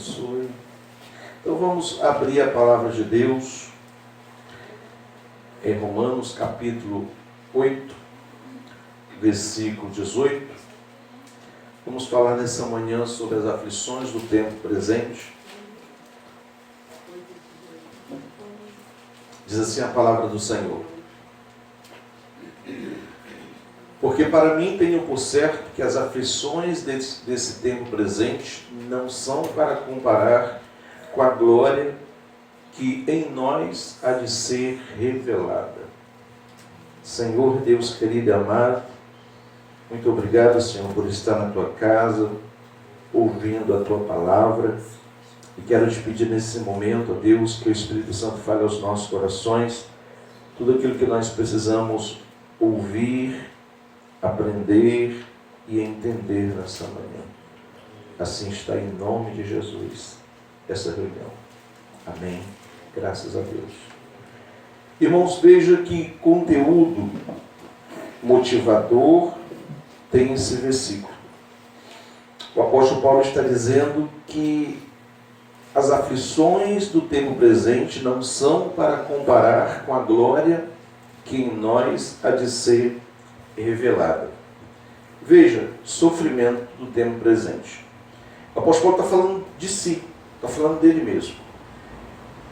abençoe. Então vamos abrir a palavra de Deus em Romanos capítulo 8, versículo 18. Vamos falar nessa manhã sobre as aflições do tempo presente. Diz assim a palavra do Senhor: porque para mim tenho por certo que as aflições desse tempo presente não são para comparar com a glória que em nós há de ser revelada. Senhor Deus querido e amado, muito obrigado, Senhor, por estar na tua casa, ouvindo a tua palavra. E quero te pedir nesse momento, ó Deus, que o Espírito Santo fale aos nossos corações tudo aquilo que nós precisamos ouvir, aprender e entender nessa manhã. Assim está em nome de Jesus essa reunião. Amém. Graças a Deus. Irmãos, veja que conteúdo motivador tem esse versículo. O apóstolo Paulo está dizendo que as aflições do tempo presente não são para comparar com a glória que em nós há de ser revelada. Veja, sofrimento do tempo presente. O apóstolo Paulo está falando de si, está falando dele mesmo.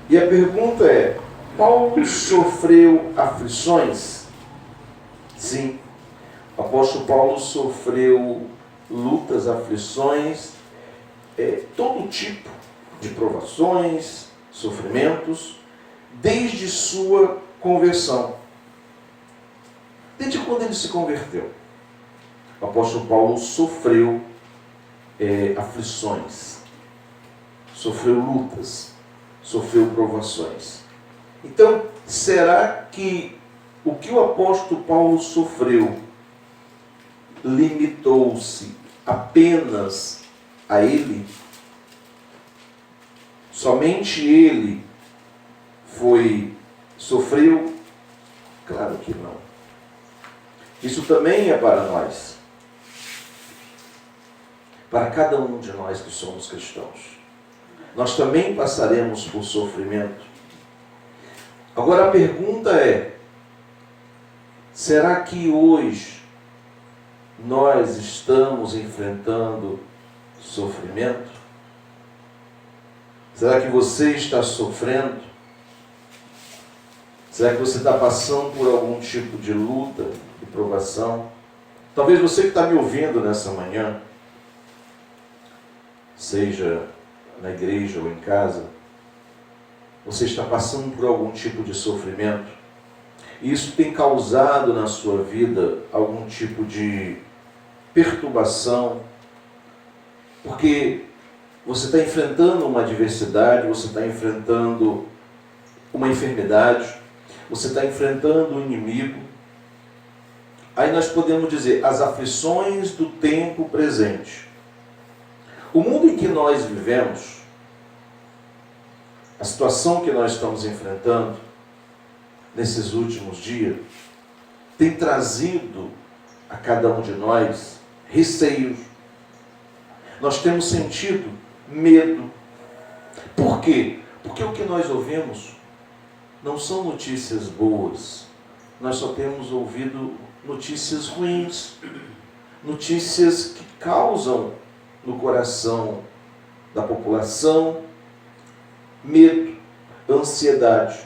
E a pergunta é: Paulo sofreu aflições? Sim. O apóstolo Paulo sofreu lutas, aflições, todo tipo de provações, sofrimentos, desde sua conversão. Desde quando ele se converteu, o apóstolo Paulo sofreu aflições, sofreu lutas, sofreu provações. Então, será que o que o apóstolo Paulo sofreu limitou-se apenas a ele? Somente ele sofreu? Claro que não. Isso também é para nós. Para cada um de nós que somos cristãos. Nós também passaremos por sofrimento. Agora a pergunta é: será que hoje nós estamos enfrentando sofrimento? Será que você está sofrendo? Será que você está passando por algum tipo de luta, de provação? Talvez você que está me ouvindo nessa manhã, seja na igreja ou em casa, você está passando por algum tipo de sofrimento. E isso tem causado na sua vida algum tipo de perturbação, porque você está enfrentando uma adversidade, você está enfrentando uma enfermidade, você está enfrentando um inimigo. Aí nós podemos dizer, as aflições do tempo presente. O mundo em que nós vivemos, a situação que nós estamos enfrentando nesses últimos dias, tem trazido a cada um de nós receios. Nós temos sentido medo. Por quê? Porque o que nós ouvimos não são notícias boas. Nós só temos ouvido notícias ruins. Notícias que causam no coração da população medo, ansiedade.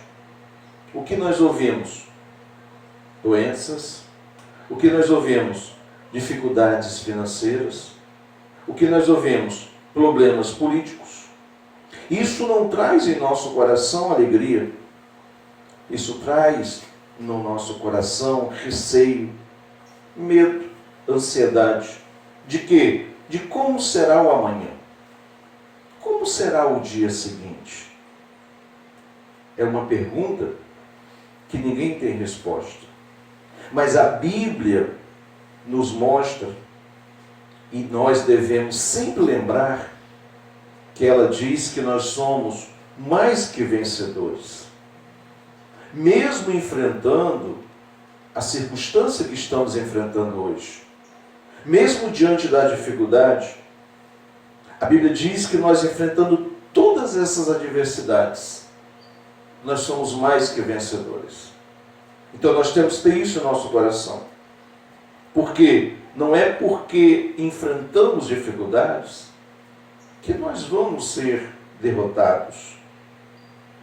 O que nós ouvimos? Doenças. O que nós ouvimos? Dificuldades financeiras. O que nós ouvimos? Problemas políticos. Isso não traz em nosso coração alegria. Isso traz no nosso coração receio, medo, ansiedade. De quê? De como será o amanhã. Como será o dia seguinte? É uma pergunta que ninguém tem resposta. Mas a Bíblia nos mostra, e nós devemos sempre lembrar, que ela diz que nós somos mais que vencedores. Mesmo enfrentando a circunstância que estamos enfrentando hoje, mesmo diante da dificuldade, A Bíblia diz que nós, enfrentando todas essas adversidades, nós somos mais que vencedores. Então nós temos que ter isso em nosso coração. Porque não é porque enfrentamos dificuldades que nós vamos ser derrotados.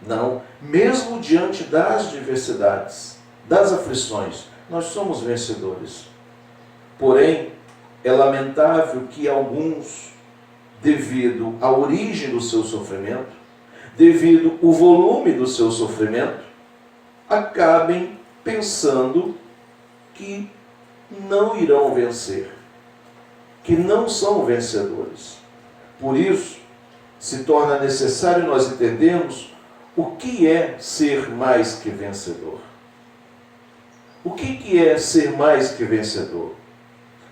Não, mesmo diante das adversidades, das aflições, nós somos vencedores. Porém, é lamentável que alguns, devido à origem do seu sofrimento, devido ao volume do seu sofrimento, acabem pensando que não irão vencer, que não são vencedores. Por isso, se torna necessário nós entendermos o que é ser mais que vencedor. O que é ser mais que vencedor?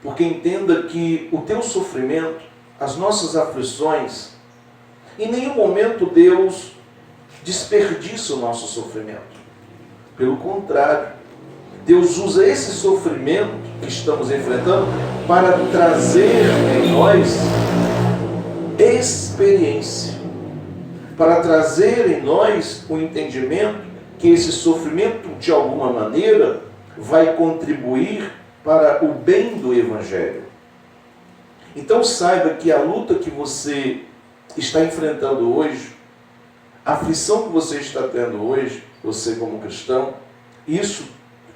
Porque entenda que o teu sofrimento, as nossas aflições, em nenhum momento Deus desperdiça o nosso sofrimento. Pelo contrário, Deus usa esse sofrimento que estamos enfrentando para trazer em nós experiência, para trazer em nós o entendimento que esse sofrimento, de alguma maneira, vai contribuir para o bem do Evangelho. Então saiba que a luta que você está enfrentando hoje, a aflição que você está tendo hoje, você como cristão, isso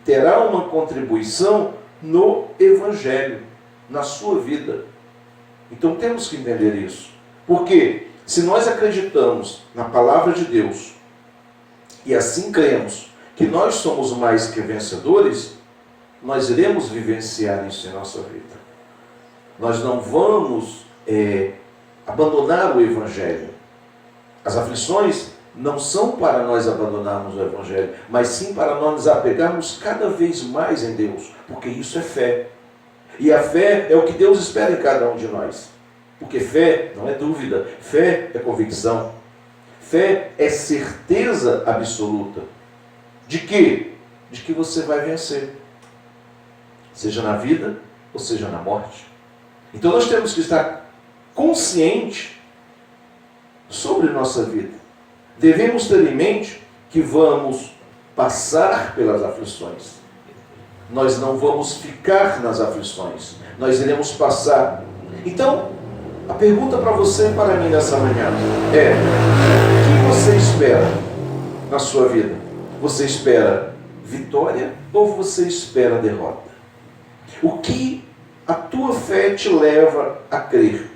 terá uma contribuição no Evangelho, na sua vida. Então temos que entender isso. Porque se nós acreditamos na palavra de Deus e assim cremos que nós somos mais que vencedores, nós iremos vivenciar isso em nossa vida. Nós não vamos abandonar o Evangelho. As aflições não são para nós abandonarmos o Evangelho, mas sim para nós nos apegarmos cada vez mais em Deus, porque isso é fé. E a fé é o que Deus espera em cada um de nós. Porque fé não é dúvida, fé é convicção. Fé é certeza absoluta. De quê? De que você vai vencer. Seja na vida ou seja na morte. Então nós temos que estar conscientes sobre nossa vida. Devemos ter em mente que vamos passar pelas aflições. Nós não vamos ficar nas aflições. Nós iremos passar. Então, a pergunta para você e para mim nessa manhã é: o que você espera na sua vida? Você espera vitória ou você espera derrota? O que a tua fé te leva a crer?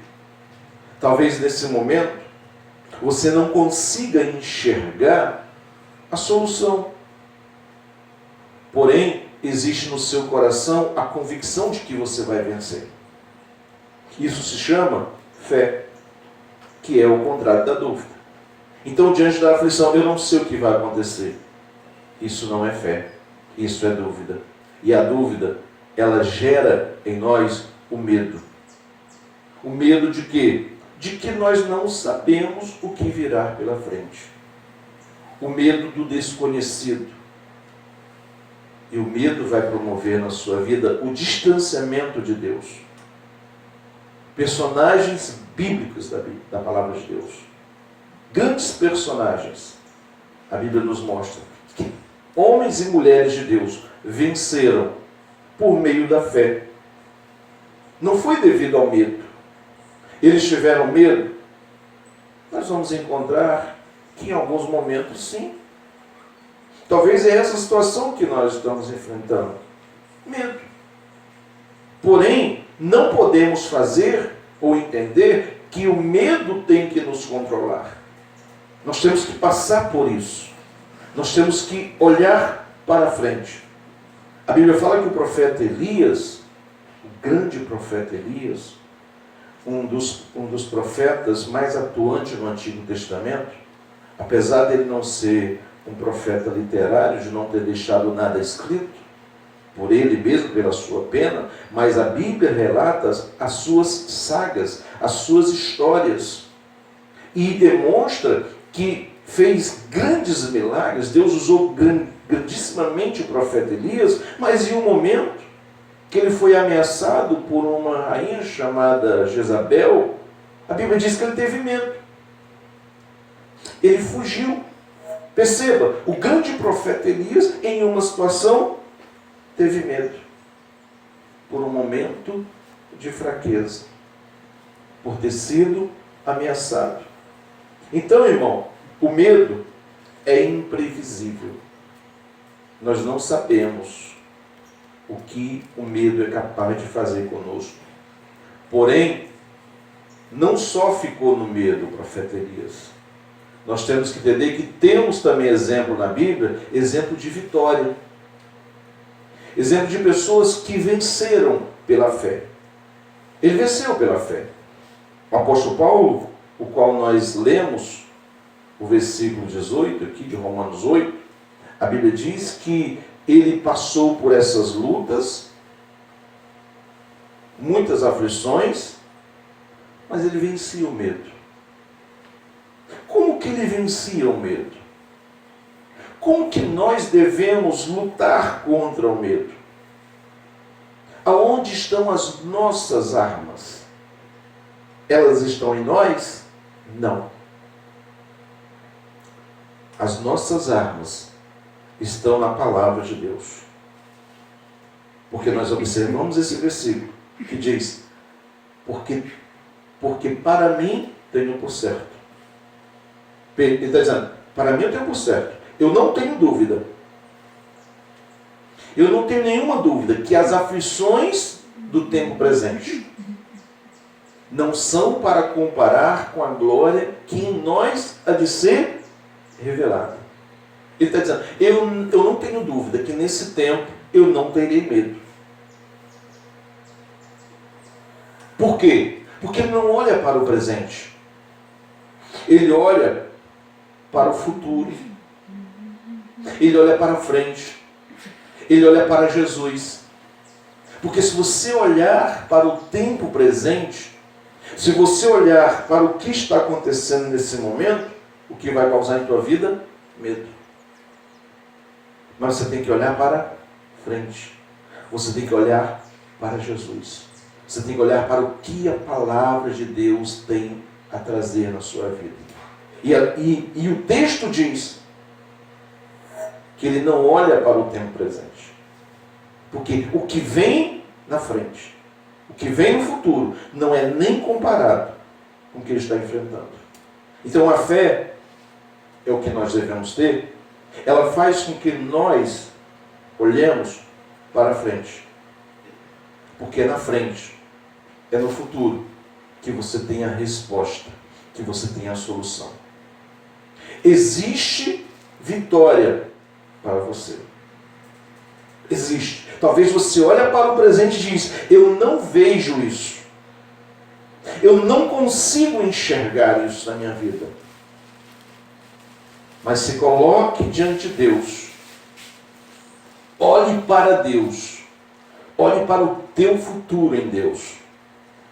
Talvez nesse momento você não consiga enxergar a solução. Porém, existe no seu coração a convicção de que você vai vencer. Isso se chama fé, que é o contrário da dúvida. Então, diante da aflição, eu não sei o que vai acontecer. Isso não é fé, isso é dúvida. E a dúvida, ela gera em nós o medo. O medo de quê? De que nós não sabemos o que virá pela frente. O medo do desconhecido. E o medo vai promover na sua vida o distanciamento de Deus. Personagens bíblicos da palavra de Deus. Grandes personagens. A Bíblia nos mostra que homens e mulheres de Deus venceram por meio da fé. Não foi devido ao medo. Eles tiveram medo? Nós vamos encontrar que em alguns momentos sim. Talvez é essa situação que nós estamos enfrentando. Medo. Porém, não podemos fazer ou entender que o medo tem que nos controlar. Nós temos que passar por isso. Nós temos que olhar para frente. A Bíblia fala que o profeta Elias, o grande profeta Elias, um dos profetas mais atuantes no Antigo Testamento, apesar dele não ser um profeta literário, de não ter deixado nada escrito, por ele mesmo, pela sua pena, mas a Bíblia relata as suas sagas, as suas histórias, e demonstra que fez grandes milagres. Deus usou grandissimamente o profeta Elias, mas em um momento que ele foi ameaçado por uma rainha chamada Jezabel, A Bíblia diz que ele teve medo. Ele fugiu. Perceba, o grande profeta Elias, em uma situação, teve medo. Por um momento de fraqueza. Por ter sido ameaçado. Então, irmão, o medo é imprevisível. Nós não sabemos o que o medo é capaz de fazer conosco. Porém, não só ficou no medo o profeta Elias. Nós temos que entender que temos também exemplo na Bíblia, exemplo de vitória. Exemplo de pessoas que venceram pela fé. Ele venceu pela fé. O apóstolo Paulo, o qual nós lemos, o versículo 18 aqui de Romanos 8, a Bíblia diz que ele passou por essas lutas, muitas aflições, mas ele vencia o medo. Como que ele vencia o medo? Como que nós devemos lutar contra o medo? Aonde estão as nossas armas? Elas estão em nós? Não. As nossas armas estão na palavra de Deus. Porque nós observamos esse versículo que diz: porque para mim tenho por certo. Ele está dizendo, para mim eu tenho por certo. Eu não tenho dúvida. Eu não tenho nenhuma dúvida que as aflições do tempo presente não são para comparar com a glória que em nós há de ser revelada. Ele está dizendo, eu não tenho dúvida que nesse tempo eu não terei medo. Por quê? Porque ele não olha para o presente. Ele olha para o futuro. Ele olha para frente. Ele olha para Jesus. Porque se você olhar para o tempo presente, se você olhar para o que está acontecendo nesse momento, o que vai causar em tua vida? Medo. Mas você tem que olhar para frente. Você tem que olhar para Jesus. Você tem que olhar para o que a palavra de Deus tem a trazer na sua vida. E o texto diz que ele não olha para o tempo presente. Porque o que vem na frente, o que vem no futuro, não é nem comparado com o que ele está enfrentando. Então a fé é o que nós devemos ter. Ela faz com que nós olhemos para frente. Porque é na frente, é no futuro, que você tem a resposta, que você tem a solução. Existe vitória para você. Existe. Talvez você olhe para o presente e diz, eu não vejo isso. Eu não consigo enxergar isso na minha vida. Mas se coloque diante de Deus. Olhe para Deus. Olhe para o teu futuro em Deus.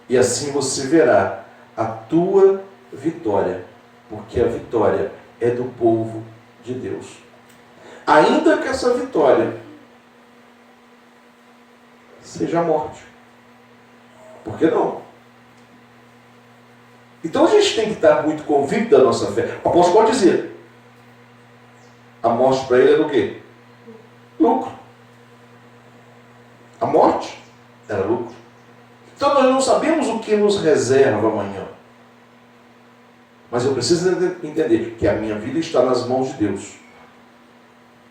E assim você verá a tua vitória. Porque a vitória é do povo de Deus. Ainda que essa vitória seja a morte. Por que não? Então a gente tem que estar muito convicto da nossa fé. O apóstolo pode dizer, a morte para ele era o quê? Lucro. A morte era lucro. Então nós não sabemos o que nos reserva amanhã. Mas eu preciso entender que a minha vida está nas mãos de Deus.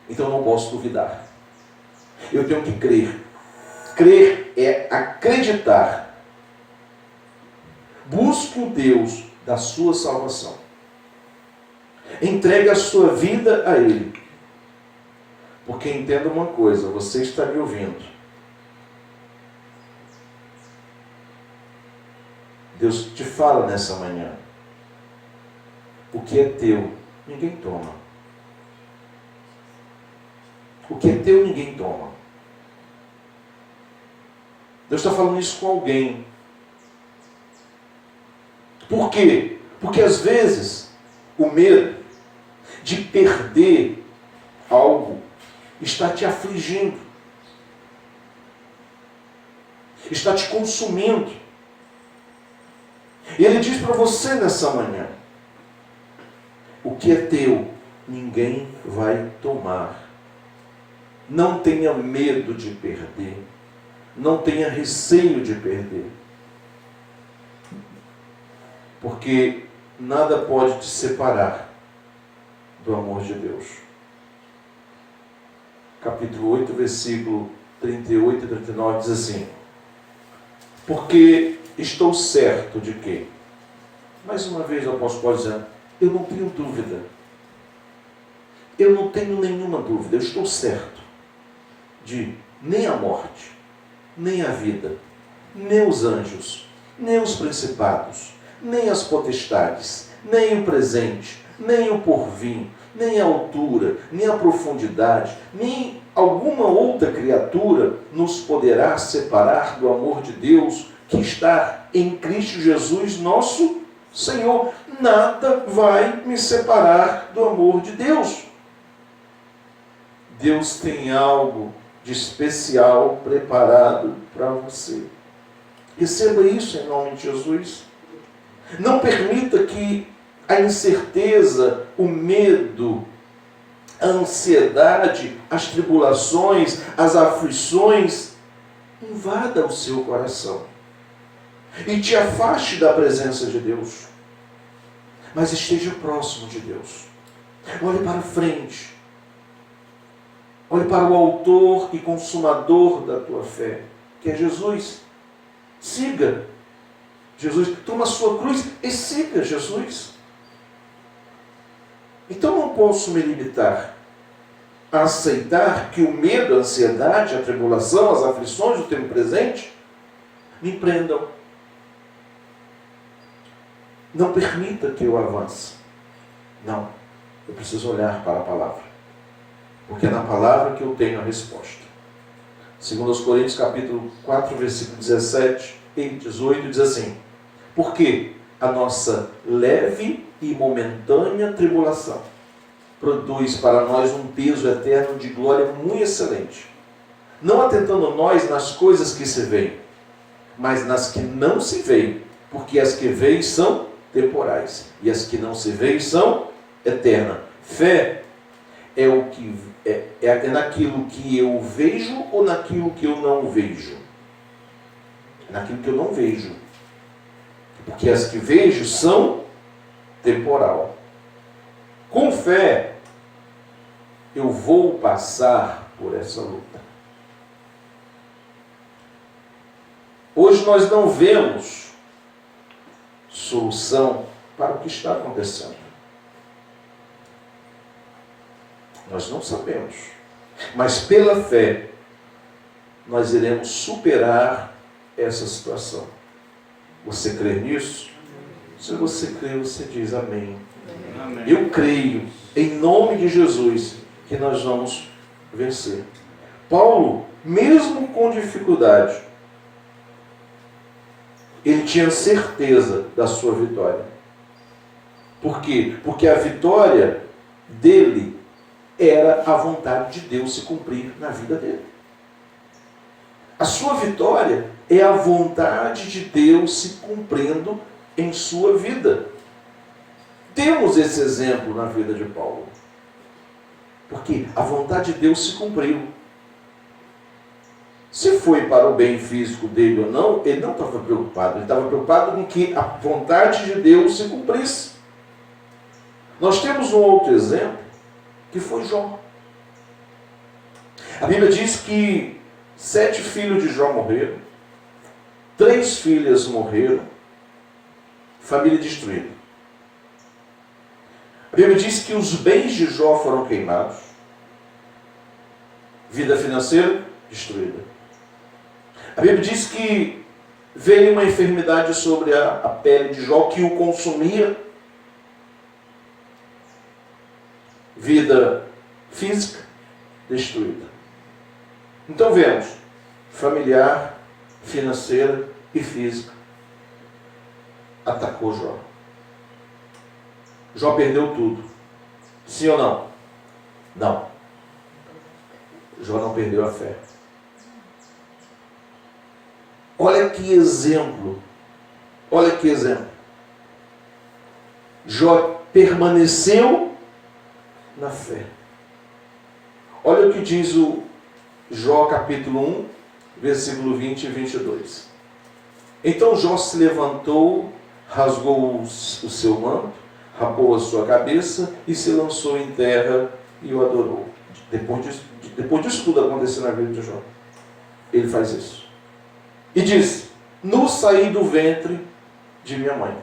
Então eu não posso duvidar. Eu tenho que crer. Crer é acreditar. Busque o Deus da sua salvação. Entregue a sua vida a Ele. Porque entenda uma coisa, você está me ouvindo. Deus te fala nessa manhã. O que é teu, ninguém toma. O que é teu, ninguém toma. Deus está falando isso com alguém. Por quê? Porque às vezes o medo de perder algo está te afligindo. Está te consumindo. E Ele diz para você nessa manhã: o que é teu, ninguém vai tomar. Não tenha medo de perder. Não tenha receio de perder. Porque nada pode te separar do amor de Deus. Capítulo 8, versículo 38 e 39 diz assim: porque estou certo de que, mais uma vez o apóstolo Paulo dizendo, eu não tenho dúvida, eu não tenho nenhuma dúvida, eu estou certo de nem a morte, nem a vida, nem os anjos, nem os principados, nem as potestades, nem o presente, nem o porvir, nem a altura, nem a profundidade, nem alguma outra criatura nos poderá separar do amor de Deus que está em Cristo Jesus, nosso Senhor. Nada vai me separar do amor de Deus. Deus tem algo de especial preparado para você. Receba isso em nome de Jesus. Não permita que a incerteza, o medo, a ansiedade, as tribulações, as aflições invada o seu coração e te afaste da presença de Deus. Mas esteja próximo de Deus. Olhe para frente. Olhe para o autor e consumador da tua fé, que é Jesus. Siga Jesus. Toma a sua cruz e siga Jesus. Então não posso me limitar a aceitar que o medo, a ansiedade, a tribulação, as aflições do tempo presente me prendam. Não permita que eu avance. Não. Eu preciso olhar para a palavra. Porque é na palavra que eu tenho a resposta. 2 Coríntios capítulo 4, versículo 17 e 18 diz assim: porque a nossa leve e momentânea tribulação produz para nós um peso eterno de glória muito excelente, não atentando nós nas coisas que se veem, mas nas que não se veem, porque as que veem são temporais, e as que não se veem são eternas. Fé é o que é naquilo que eu vejo ou naquilo que eu não vejo? Naquilo que eu não vejo. Porque as que vejo são temporal. Com fé, eu vou passar por essa luta. Hoje nós não vemos solução para o que está acontecendo. Nós não sabemos. Mas pela fé, nós iremos superar essa situação. Você crê nisso? Se você crê, você diz amém. Amém. Eu creio, em nome de Jesus, que nós vamos vencer. Paulo, mesmo com dificuldade, ele tinha certeza da sua vitória. Por quê? Porque a vitória dele era a vontade de Deus se cumprir na vida dele. A sua vitória é a vontade de Deus se cumprindo em sua vida. Temos esse exemplo na vida de Paulo. Porque a vontade de Deus se cumpriu. Se foi para o bem físico dele ou não, ele não estava preocupado. Ele estava preocupado com que a vontade de Deus se cumprisse. Nós temos um outro exemplo, que foi Jó. A Bíblia diz que 7 filhos de Jó morreram, 3 filhas morreram, família destruída. A Bíblia diz que os bens de Jó foram queimados, vida financeira destruída. A Bíblia diz que veio uma enfermidade sobre a pele de Jó que o consumia, vida física destruída. Então vemos, familiar, financeira e física, atacou Jó. Jó perdeu tudo. Sim ou não? Não. Jó não perdeu a fé. Olha que exemplo. Olha que exemplo. Jó permaneceu na fé. Olha o que diz o Jó capítulo 1, versículo 20 e 22. Então Jó se levantou, rasgou o seu manto, rapou a sua cabeça e se lançou em terra e o adorou. Depois disso tudo aconteceu na vida de Jó. Ele faz isso. E diz: nu saí do ventre de minha mãe,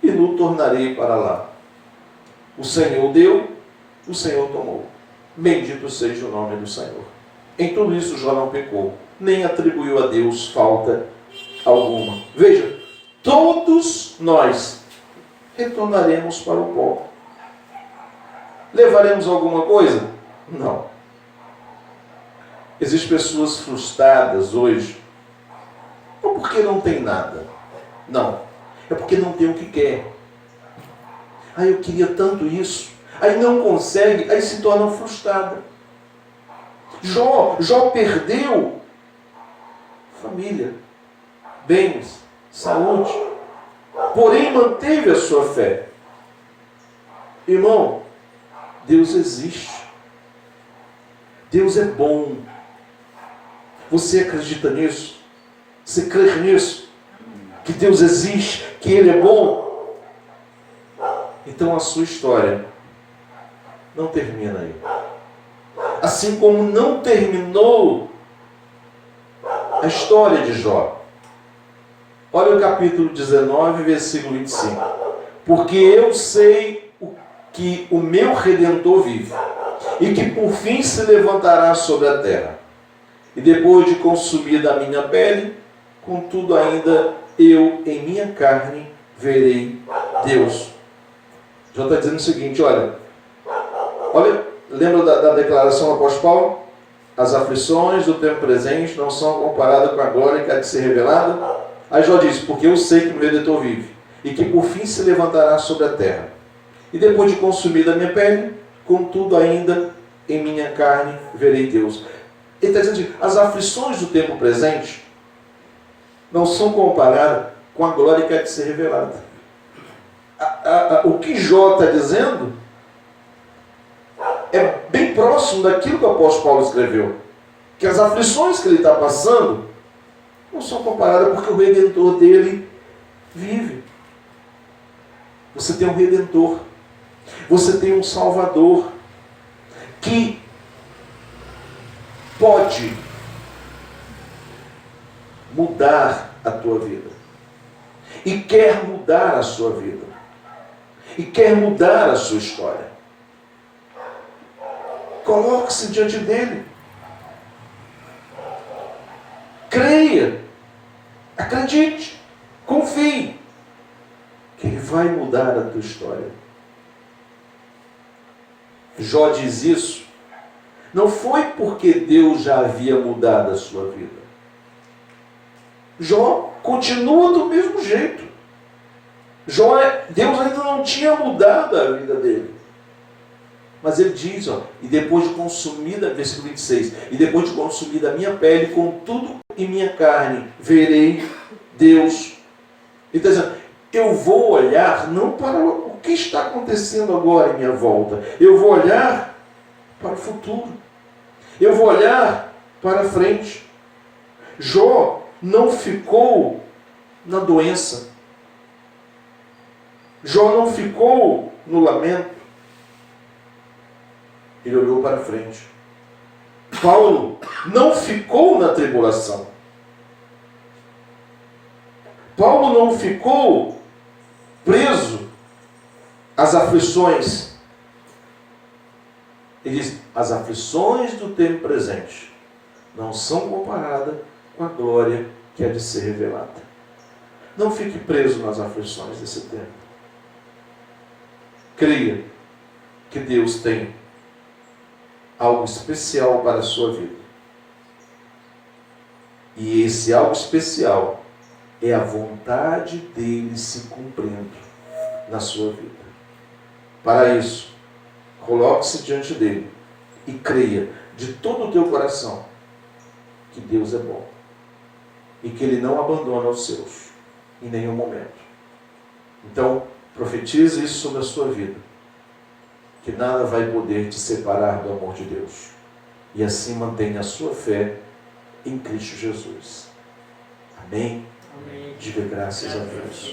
e nu tornarei para lá. O Senhor deu, o Senhor tomou. Bendito seja o nome do Senhor. Em tudo isso Jó não pecou, nem atribuiu a Deus falta alguma. Veja, todos nós retornaremos para o pó. Levaremos alguma coisa? Não. Existem pessoas frustradas hoje, não porque não tem nada. Não. É porque não tem o que quer. Eu queria tanto isso. Aí não consegue, aí se torna frustrada. Jó perdeu família, bens, saúde, porém manteve a sua fé. Irmão, Deus existe. Deus é bom. Você acredita nisso? Você crê nisso? Que Deus existe, que Ele é bom? Então a sua história não termina aí. Assim como não terminou a história de Jó. Olha o capítulo 19, versículo 25. Porque eu sei que o meu Redentor vive, e que por fim se levantará sobre a terra. E depois de consumida a minha pele, contudo ainda eu em minha carne verei Deus. Jó está dizendo o seguinte, olha, lembra da declaração do apóstolo Paulo? As aflições do tempo presente não são comparadas com a glória que há de ser revelada. Aí Jó diz, porque eu sei que o meu Redentor vive, e que por fim se levantará sobre a terra. E depois de consumida a minha pele, contudo ainda em minha carne verei Deus. Ele está dizendo assim, as aflições do tempo presente não são comparadas com a glória que há de ser revelada. O que Jó está dizendo é bem próximo daquilo que o apóstolo Paulo escreveu. Que as aflições que ele está passando não são comparadas porque o Redentor dele vive. Você tem um Redentor. Você tem um Salvador que pode mudar a tua vida. E quer mudar a sua vida. E quer mudar a sua história. Coloque-se diante dele. Creia. Acredite. Confie. Que ele vai mudar a tua história. Jó diz isso. Não foi porque Deus já havia mudado a sua vida. Jó continua do mesmo jeito. Deus ainda não tinha mudado a vida dele. Mas ele diz, e depois de consumida, versículo 26, e depois de consumida a minha pele, com tudo em minha carne, verei Deus. Ele está dizendo, eu vou olhar não para o que está acontecendo agora em minha volta. Eu vou olhar para o futuro. Eu vou olhar para frente. Jó não ficou na doença. Jó não ficou no lamento. Ele olhou para frente. Paulo não ficou na tribulação. Paulo não ficou preso às aflições. Ele diz, as aflições do tempo presente não são comparadas com a glória que há de ser revelada. Não fique preso nas aflições desse tempo. Creia que Deus tem algo especial para a sua vida. E esse algo especial é a vontade dele se cumprindo na sua vida. Para isso, coloque-se diante dele e creia de todo o teu coração que Deus é bom e que ele não abandona os seus em nenhum momento. Então, Profetize isso sobre a sua vida, que nada vai poder te separar do amor de Deus. E assim mantenha a sua fé em Cristo Jesus. Amém? Amém. Diga graças a Deus.